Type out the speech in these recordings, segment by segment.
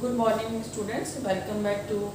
Good morning, students. Welcome back to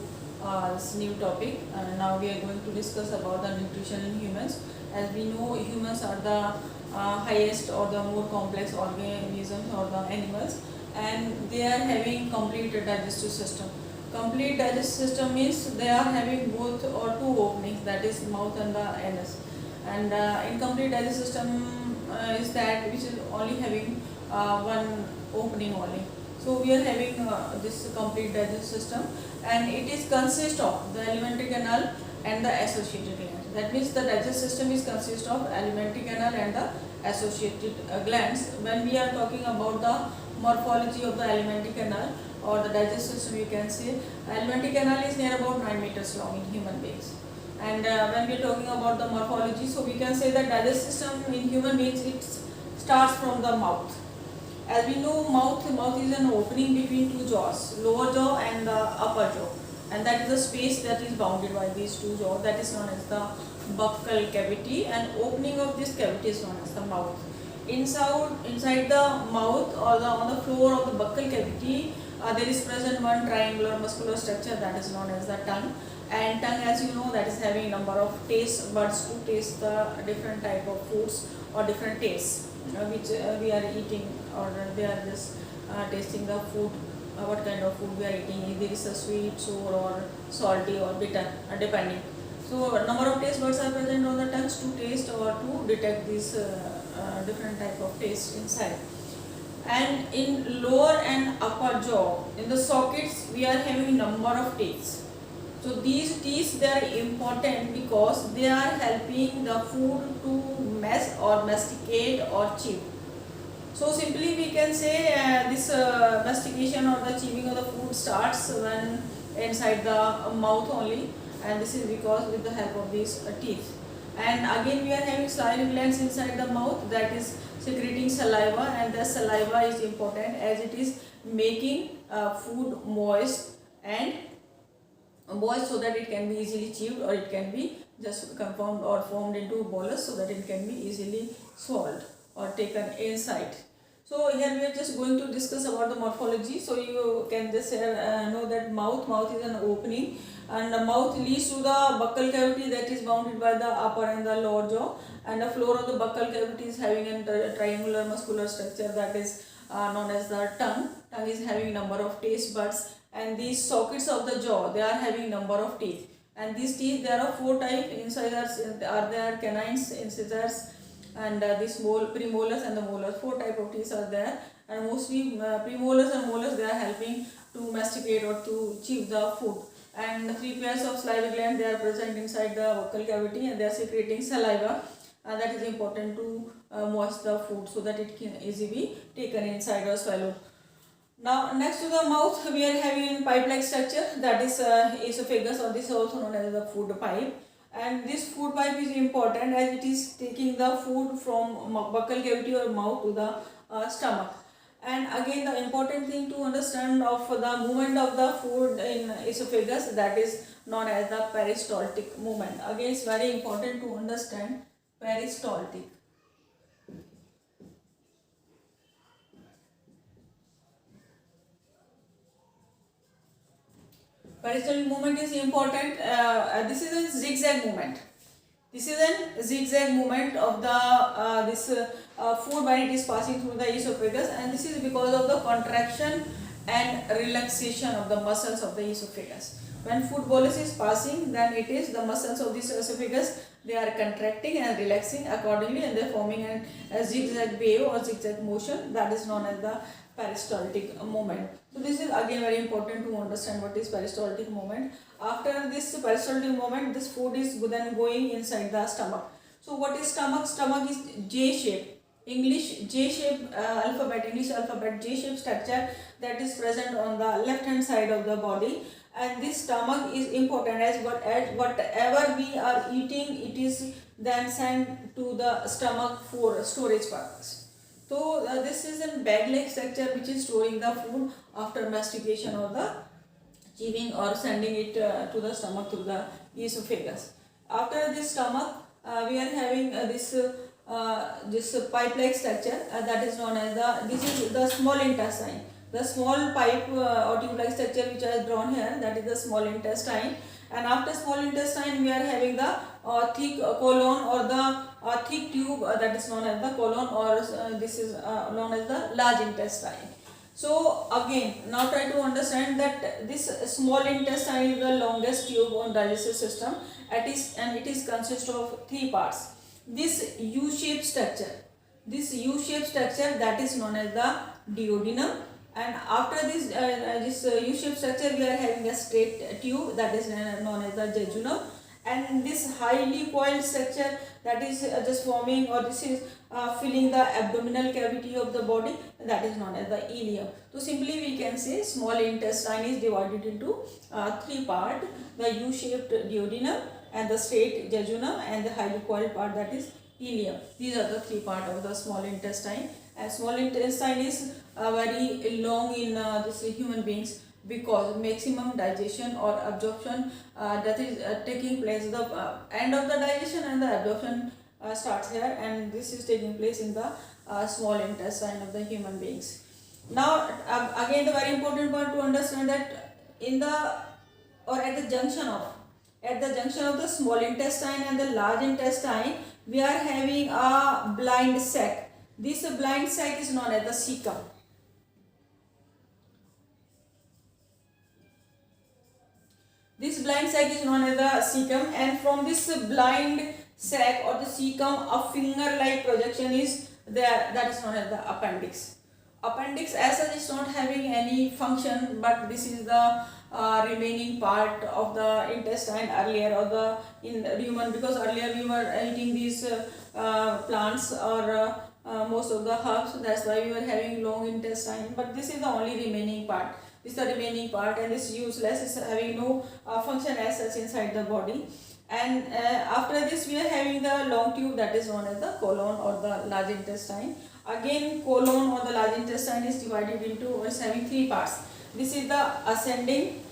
this new topic. Now we are going to discuss about the nutrition in humans. As we know, humans are the highest or the more complex organisms or the animals, and they are having complete digestive system. Complete digestive system means they are having both or two openings, that is mouth and the anus. And incomplete digestive system is that which is only having one opening only. So we are having this complete digestive system, and it is consist of the alimentary canal and the associated glands. That means the digestive system is consist of alimentary canal and the associated glands. When we are talking about the morphology of the alimentary canal or the digestive system, you can say alimentary canal is near about 9 meters long in human beings. And when we are talking about the morphology, so we can say that digestive system in human beings, it starts from the mouth. As we know, mouth is an opening between two jaws, lower jaw and the upper jaw, and that is the space that is bounded by these two jaws, that is known as the buccal cavity, and opening of this cavity is known as the mouth. Inside the mouth or on the floor of the buccal cavity, there is present one triangular muscular structure that is known as the tongue. And tongue, as you know, that is having number of taste buds to taste the different type of foods or different tastes which we are eating, or they are just tasting the food, what kind of food we are eating, either it is a sweet, sour or salty or bitter, depending. So number of taste buds are present on the tongues to taste or to detect these different type of taste inside. And in lower and upper jaw, in the sockets, we are having number of teeth. So these teeth, they are important because they are helping the food to mess or masticate or chew. So simply we can say this mastication or the chewing of the food starts when inside the mouth only, and this is because with the help of these teeth. And again we are having salivary glands inside the mouth that is secreting saliva, and the saliva is important as it is making food moist so that it can be easily chewed, or it can be just conformed or formed into bolus so that it can be easily swallowed or taken inside. So here we are just going to discuss about the morphology. So you can just know that mouth is an opening, and the mouth leads to the buccal cavity that is bounded by the upper and the lower jaw, and the floor of the buccal cavity is having a triangular muscular structure that is known as the tongue. Tongue is having number of taste buds, and these sockets of the jaw, they are having number of teeth, and these teeth, there are four types. Incisors are there, canines, incisors, and these premolars and the molars. Four type of teeth are there, and mostly premolars and molars, they are helping to masticate or to chew the food. And the three pairs of salivary glands, they are present inside the buccal cavity, and they are secreting saliva, and that is important to moist the food so that it can easily be taken inside or swallowed. Now next to the mouth, we are having pipe-like structure, that is esophagus, or this is also known as the food pipe. And this food pipe is important as it is taking the food from buccal cavity or mouth to the stomach. And again, the important thing to understand of the movement of the food in esophagus, that is known as the peristaltic movement. Again, it's very important to understand peristaltic. Peristaltic movement is important. This is a zigzag movement. This is a zigzag movement of the food when it is passing through the esophagus, and this is because of the contraction and relaxation of the muscles of the esophagus. When food bolus is passing, then it is the muscles of this esophagus, they are contracting and relaxing accordingly, and they are forming a zigzag wave or zigzag motion, that is known as the peristaltic movement. So this is again very important to understand what is peristaltic movement. After this peristaltic movement, this food is then going inside the stomach. So what is stomach? Stomach is J shape. English J-shape English alphabet J-shape structure that is present on the left hand side of the body, and this stomach is important as whatever we are eating, it is then sent to the stomach for storage purpose. So this is a bag-like structure which is storing the food after mastication or the chewing or sending it to the stomach through the esophagus. After this stomach, we are having this pipe-like structure that is known as this is the small intestine. The small pipe or tube-like structure which I have drawn here, that is the small intestine. And after small intestine, we are having the thick colon or the thick tube that is known as the colon, or this is known as the large intestine. So again, now try to understand that this small intestine is the longest tube on digestive system. It is consist of three parts. This U-shaped structure, that is known as the duodenum. And after this U-shaped structure, we are having a straight tube that is known as the jejunum. And this highly coiled structure that is just forming, or this is filling the abdominal cavity of the body, that is known as the ileum. So simply we can say small intestine is divided into three parts: the U-shaped duodenum, and the straight jejunum, and the highly coiled part, that is ileum. These are the three parts of the small intestine. And small intestine is very long in this human beings, because maximum digestion or absorption that is taking place, the end of the digestion and the absorption starts here, and this is taking place in the small intestine of the human beings. Now again, the very important part to understand that at the junction of the small intestine and the large intestine, we are having a blind sac. This blind sac is known as the cecum. This blind sac is known as the cecum, and from this blind sac or the cecum, a finger-like projection is there, that is known as the appendix. Appendix as such is not having any function, but this is the remaining part of the intestine earlier, or in human, because earlier we were eating these plants or most of the herbs, so that's why we were having long intestine, but this is the only remaining part. This is the remaining part, and this is useless, it's having no function as such inside the body. And after this we are having the long tube that is known as the colon or the large intestine. Again, colon or the large intestine is divided into, or is having three parts. This is the ascending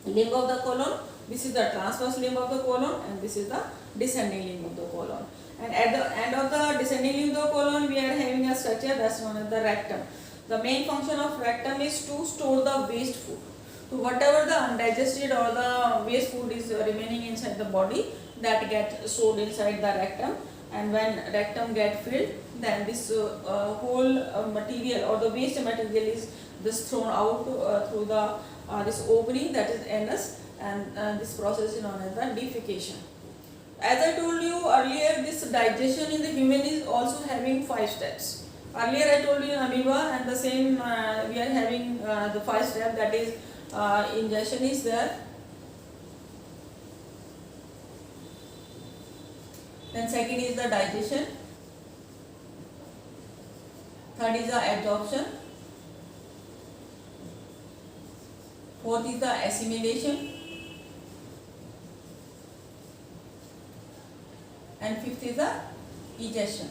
limb of the colon, this is the transverse limb of the colon, and this is the descending limb of the colon. And at the end of the descending limb of the colon, we are having a structure that's known as the rectum. The main function of rectum is to store the waste food. So whatever the undigested or the waste food is remaining inside the body, that gets stored inside the rectum, and when rectum gets filled, then this whole material or the waste material is just thrown out through the this opening, that is anus, and this process is known as the defecation. As I told you earlier, this digestion in the human is also having 5 steps. Earlier I told you in amoeba, and the same we are having the 5 step, that is ingestion is there. Then second is the digestion. Third is the absorption. Fourth is the assimilation. And fifth is the egestion.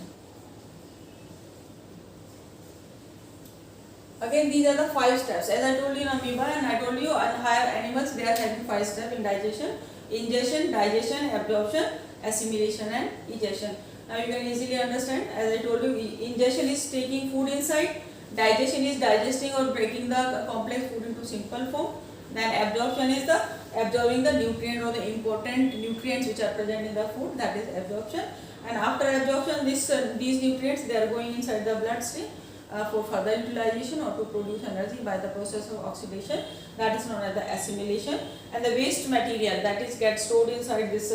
Again, these are the 5 steps. As I told you in amoeba, and I told you in higher animals, they are having 5 steps in digestion: ingestion, digestion, absorption, assimilation, and egestion. Now you can easily understand. As I told you, ingestion is taking food inside, digestion is digesting or breaking the complex food into simple form. Then absorption is the absorbing the nutrient or the important nutrients which are present in the food, that is absorption. And after absorption, these nutrients, they are going inside the bloodstream for further utilization or to produce energy by the process of oxidation, that is known as the assimilation. And the waste material that is gets stored inside this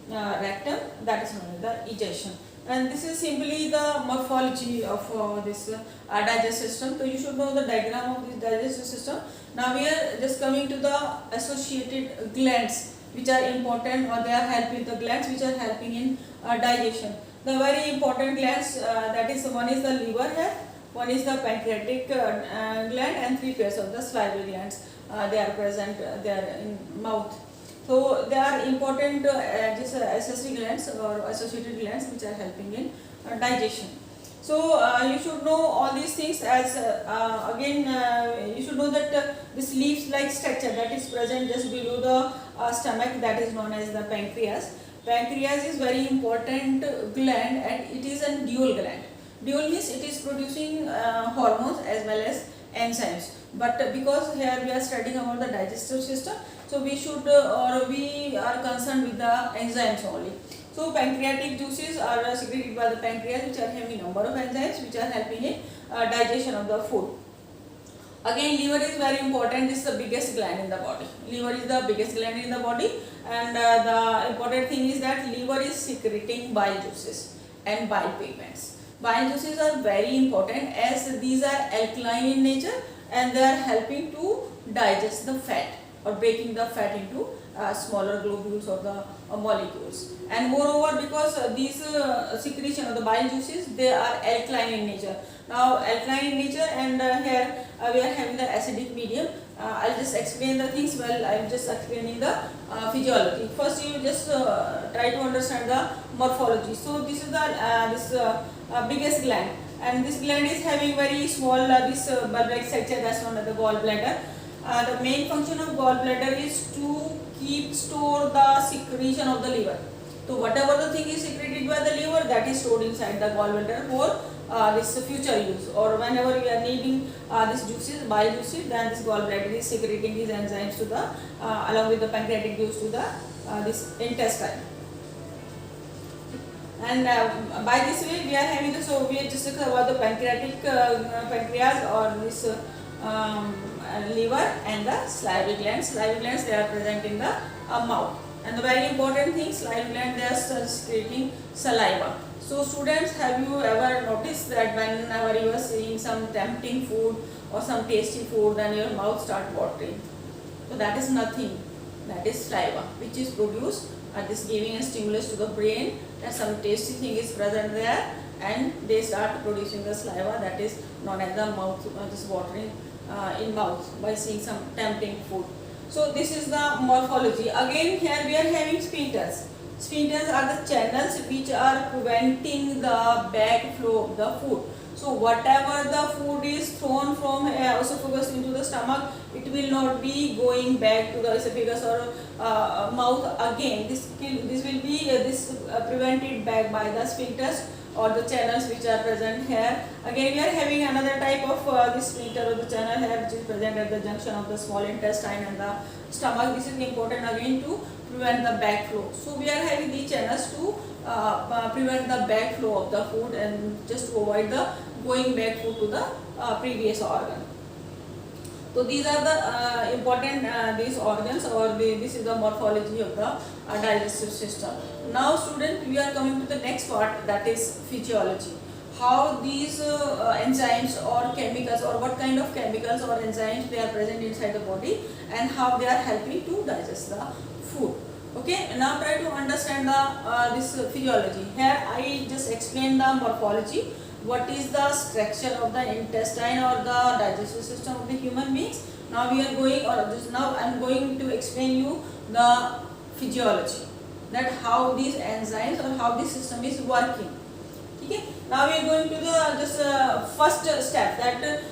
rectum, that is known as the egestion. And this is simply the morphology of this digestive system. So you should know the diagram of this digestive system. Now we are just coming to the associated glands which are important, or they are helping, the glands which are helping in digestion. The very important glands, that is, one is the liver here, one is the pancreatic gland, and 3 pairs of the salivary glands. They are present there in mouth. So they are important accessory glands or associated glands which are helping in digestion. So you should know all these things. As again, you should know that this leaf-like structure that is present just below the stomach, that is known as the pancreas. Pancreas is very important gland, and it is a dual gland. Dual means it is producing hormones as well as enzymes. But because here we are studying about the digestive system, so we should or we are concerned with the enzymes only. So pancreatic juices are secreted by the pancreas, which are having number of enzymes which are helping in digestion of the food. Again, liver is very important. This is the biggest gland in the body. Liver is the biggest gland in the body, and the important thing is that liver is secreting bile juices and bile pigments. Bile juices are very important as these are alkaline in nature and they are helping to digest the fat or breaking the fat into smaller globules or the molecules. And moreover, because these secretion of the bile juices, they are alkaline in nature. Now alkaline in nature, and here we are having the acidic medium. I'll just explain the things. Well, I'm just explaining the physiology. First, you just try to understand the morphology. So this is the biggest gland, and this gland is having very small this bulb-like structure, that's known as the gallbladder. The main function of gallbladder is to store the secretion of the liver. So whatever the thing is secreted by the liver, that is stored inside the gallbladder for this future use, or whenever we are needing these juices, bile juices, then this gallbladder is secreting these enzymes to the along with the pancreatic juice to the this intestine. And by this way we are having the, so we are just about the pancreas or this liver and the salivary glands. Salivary glands, they are present in the mouth. And the very important thing, salivary gland, they are secreting saliva. So students, have you ever noticed that whenever you are seeing some tempting food or some tasty food, then your mouth start watering? So that is nothing, that is saliva which is produced, this giving a stimulus to the brain that some tasty thing is present there, and they start producing the saliva, that is known as the mouth, this watering in mouth by seeing some tempting food. So this is the morphology. Again, here we are having sphincters. Sphincters are the channels which are preventing the backflow of the food. So whatever the food is thrown from esophagus into the stomach, it will not be going back to the esophagus or mouth again. This will be prevented back by the sphincters or the channels which are present here. Again, we are having another type of this sphincter or the channel here, which is present at the junction of the small intestine and the stomach. This is important again to prevent the backflow. So we are having these channels to prevent the backflow of the food and just to avoid the going back food to the previous organ. So these are the important these organs, or this is the morphology of the digestive system. Now student, we are coming to the next part, that is physiology. How these enzymes or chemicals, or what kind of chemicals or enzymes they are present inside the body, and how they are helping to digest the food. Okay, now try to understand the this physiology. Here I just explained the morphology. What is the structure of the intestine or the digestive system of the human beings. Now we are going, or just now I am going to explain you the physiology, that how these enzymes or how this system is working. Okay, now we are going to the just first step, that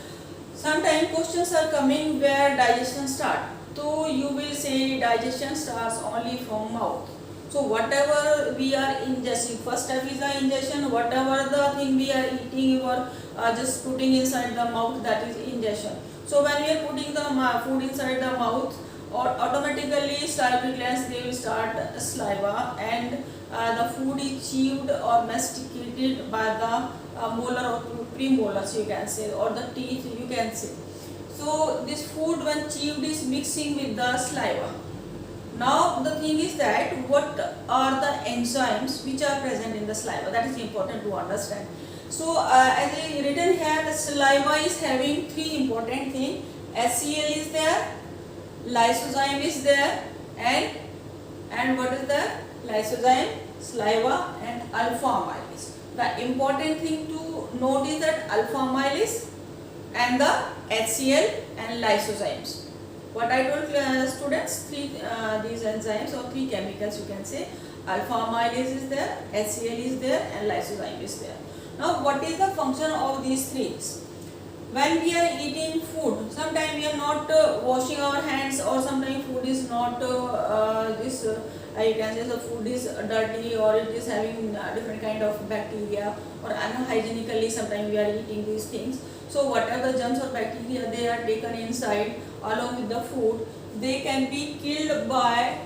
sometimes questions are coming where digestion start. So you will say digestion starts only from mouth. So whatever we are ingesting, first step is the ingestion. Whatever the thing we are eating or just putting inside the mouth, that is ingestion. So when we are putting the food inside the mouth, or automatically salivary glands, they will start saliva, and the food is chewed or masticated by the molar or premolars, you can say, or the teeth, you can say. So this food when chewed is mixing with the saliva. Now the thing is that what are the enzymes which are present in the saliva, that is important to understand. So as I written here, the saliva is having three important things. HCl is there, lysozyme is there, and what is the lysozyme, saliva, and alpha amylase. The important thing to note is that alpha amylase and the HCl and lysozymes. What I told students, these enzymes or three chemicals, you can say. Alpha amylase is there, HCl is there, and lysozyme is there. Now what is the function of these three? When we are eating food, sometimes we are not washing our hands, or sometimes food is not You can say the food is dirty, or it is having different kind of bacteria, or unhygienically sometimes we are eating these things. So whatever the germs or bacteria they are taken inside along with the food, they can be killed by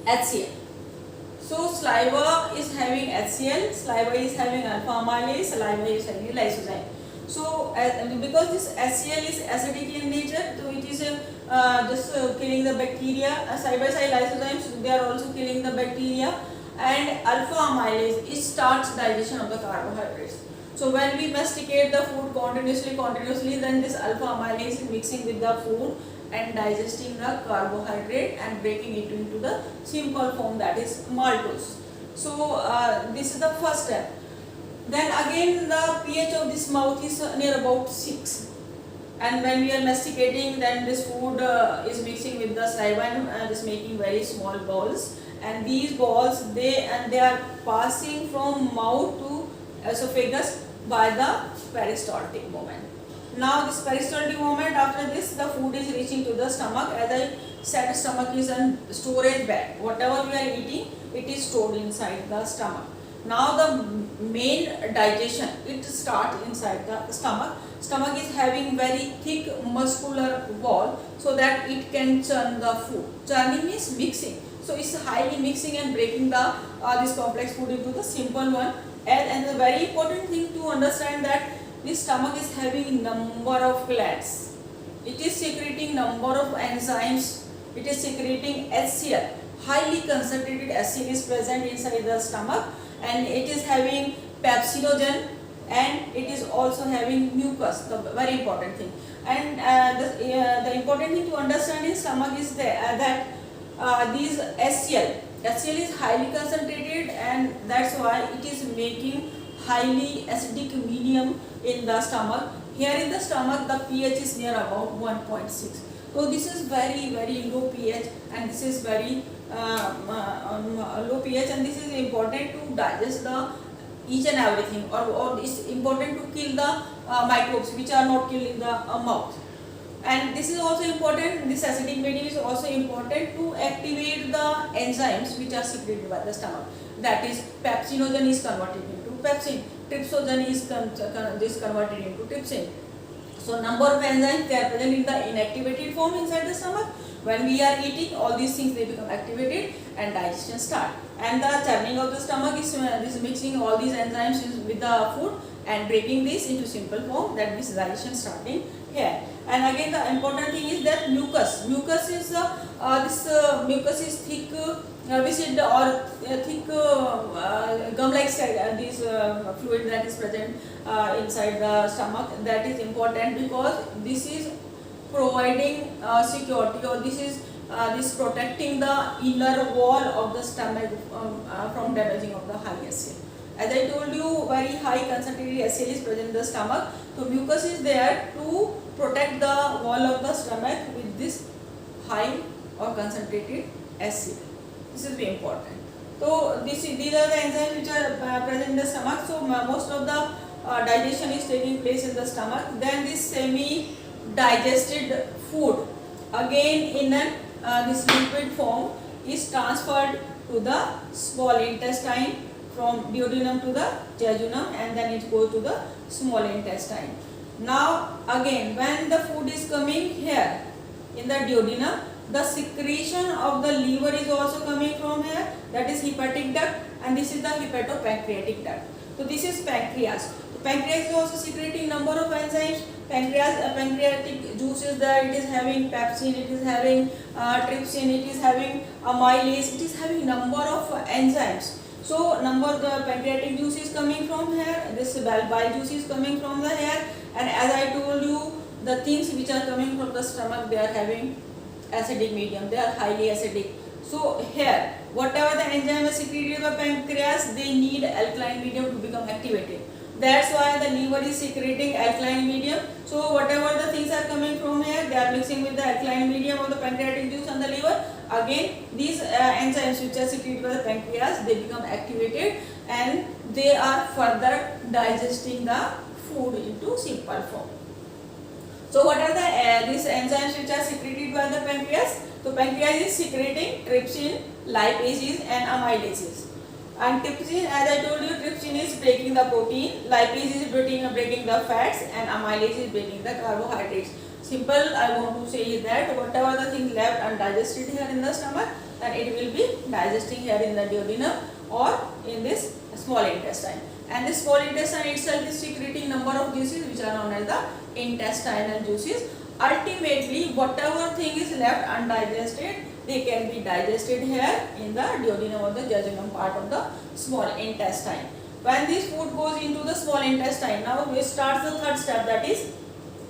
HCl. So saliva is having HCl, saliva is having alpha amylase, saliva is having lysozyme. So because this HCl is acidic in nature, so it is just killing the bacteria. Side by side lysozymes, they are also killing the bacteria, and alpha amylase, it starts digestion of the carbohydrates. So when we masticate the food continuously, then this alpha amylase is mixing with the food and digesting the carbohydrate and breaking it into the simple form, that is maltose. So this is the first step. Then again the pH of this mouth is near about 6, and when we are masticating, then this food is mixing with the saliva and is making very small balls, and these balls they are passing from mouth to esophagus by the peristaltic movement. Now this peristaltic movement, after this the food is reaching to the stomach. As I said, stomach is a storage bag. Whatever we are eating, it is stored inside the stomach. Now the main digestion, it starts inside the stomach. Stomach is having very thick muscular wall so that it can churn the food. Churning means mixing. So it's highly mixing and breaking the this complex food into the simple one. And the very important thing to understand that this stomach is having number of glands. It is secreting number of enzymes. It is secreting HCl. Highly concentrated HCl is present inside the stomach, and it is having pepsinogen, and it is also having mucus, the very important thing. And the important thing to understand in stomach is that these HCl is highly concentrated, and that's why it is making highly acidic medium in the stomach. Here in the stomach the pH is near about 1.6. So this is very low pH, and this is very low pH, and this is important to digest the each and everything, or it's important to kill the microbes which are not killed in the mouth. And this is also important, this acidic medium is also important to activate the enzymes which are secreted by the stomach. That is, pepsinogen is converted into pepsin, trypsogen is converted into trypsin. So number of enzymes, they are present in the inactivated form inside the stomach. When we are eating, all these things they become activated and digestion start. And the churning of the stomach is this mixing all these enzymes with the food and breaking this into simple form, that this digestion starting here. And again the important thing is that mucus is mucus is thick viscid or thick gum like this fluid that is present inside the stomach. That is important because this is providing security, or this is protecting the inner wall of the stomach from damaging of the high HCl. As I told you, very high concentrated HCl is present in the stomach. So mucus is there to protect the wall of the stomach with this high or concentrated HCl. This is very important. So these are the enzymes which are present in the stomach. So most of the digestion is taking place in the stomach. Then this semi-digested food, again in this liquid form, is transferred to the small intestine, from duodenum to the jejunum, and then it goes to the small intestine. Now again, when the food is coming here in the duodenum, the secretion of the liver is also coming from here, that is hepatic duct, and this is the hepatopancreatic duct. So this is pancreas. So pancreas is also secreting number of enzymes. Pancreatic juice is there, it is having pepsin, it is having trypsin, it is having amylase, it is having number of enzymes. So the pancreatic juice is coming from here, this bile juice is coming from the hair, and as I told you, the things which are coming from the stomach, they are having acidic medium, they are highly acidic. So here, whatever the enzyme is secreted by pancreas, they need alkaline medium to become activated. That's why the liver is secreting alkaline medium. So whatever the things are coming from here, they are mixing with the alkaline medium of the pancreatic juice and the liver. Again, these enzymes which are secreted by the pancreas, they become activated and they are further digesting the food into simple form. So what are the these enzymes which are secreted by the pancreas? So pancreas is secreting trypsin, lipases and amylases. And trypsin, as I told you, trypsin is breaking the protein, lipase is breaking the fats, and amylase is breaking the carbohydrates. Simple, I want to say that whatever the thing left undigested here in the stomach, then it will be digesting here in the duodenum or in this small intestine. And this small intestine itself is secreting number of juices which are known as the intestinal juices. Ultimately, whatever thing is left undigested, they can be digested here in the duodenum or the jejunum part of the small intestine. When this food goes into the small intestine, now we start the third step, that is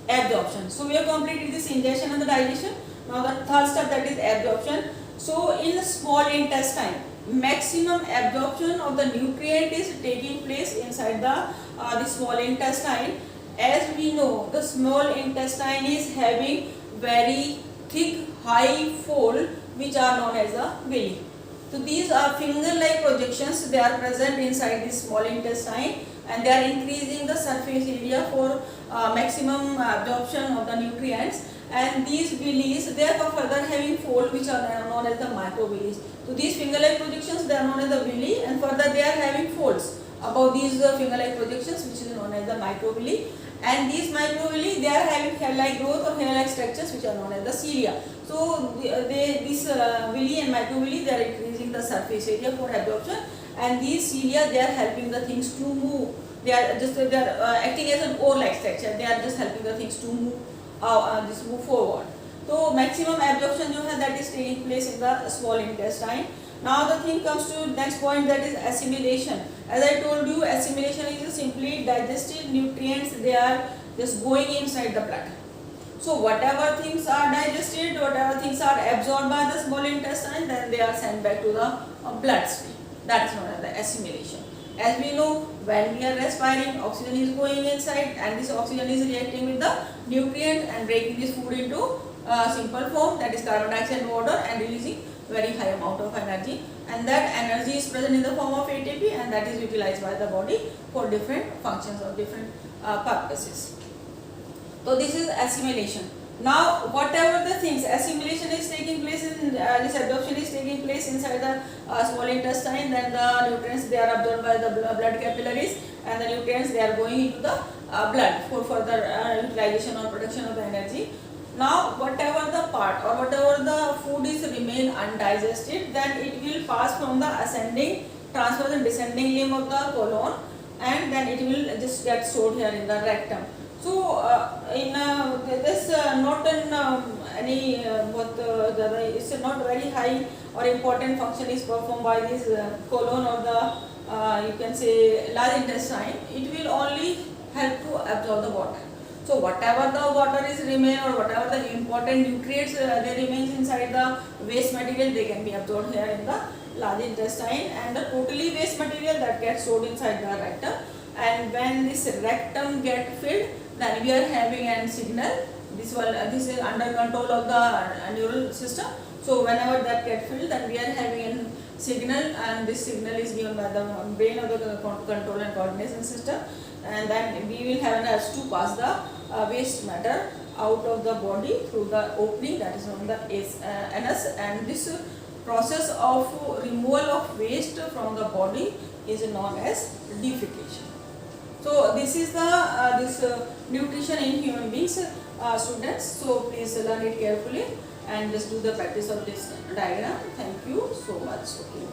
absorption. So we have completed this ingestion and the digestion. Now the third step, that is absorption. So in the small intestine, maximum absorption of the nutrient is taking place inside the small intestine. As we know, the small intestine is having very thick high fold which are known as the villi. So these are finger-like projections, they are present inside this small intestine and they are increasing the surface area for maximum absorption of the nutrients. And these villis, they are further having fold which are known as the microvilli. So these finger-like projections, they are known as the villi, and further they are having folds above these finger-like projections which is known as the microvilli. And these microvilli, they are having hair-like growth or hair-like structures which are known as the cilia. So these villi and microvilli, they are increasing the surface area for absorption, and these cilia, they are helping the things to move. They are acting as an oar-like structure. They are just helping the things to move forward. So maximum absorption that is taking place in the small intestine. Now the thing comes to next point, that is assimilation. As I told you, assimilation is simply digested nutrients, they are just going inside the blood. So whatever things are digested, whatever things are absorbed by the small intestine, then they are sent back to the bloodstream. That is known as the assimilation. As we know, when we are respiring, oxygen is going inside and this oxygen is reacting with the nutrients and breaking this food into simple form, that is carbon dioxide and water, and releasing very high amount of energy, and that energy is present in the form of ATP and that is utilized by the body for different functions or different purposes. So this is assimilation. Now whatever the things, assimilation is taking place in this absorption is taking place inside the small intestine, then the nutrients, they are absorbed by the blood capillaries and the nutrients, they are going into the blood for further utilization or production of the energy. Now whatever the part or whatever the food is remain undigested, then it will pass from the ascending, transverse and descending limb of the colon, and then it will just get stored here in the rectum. So in this not in any it's not very high or important function is performed by this colon or the you can say large intestine. It will only help to absorb the water. So whatever the water is remain or whatever the important nutrients they remains inside the waste material, they can be absorbed here in the large intestine, and the totally waste material that gets stored inside the rectum. And when this rectum get filled, then we are having a signal. This is under control of the neural system. So whenever that get filled, then we are having a signal, and this signal is given by the brain or the control and coordination system, and then we will have an urge to pass the waste matter out of the body through the opening that is known the anus, and this process of removal of waste from the body is known as defecation. So this is the nutrition in human beings, students. So please learn it carefully and just do the practice of this diagram. Thank you so much. Okay.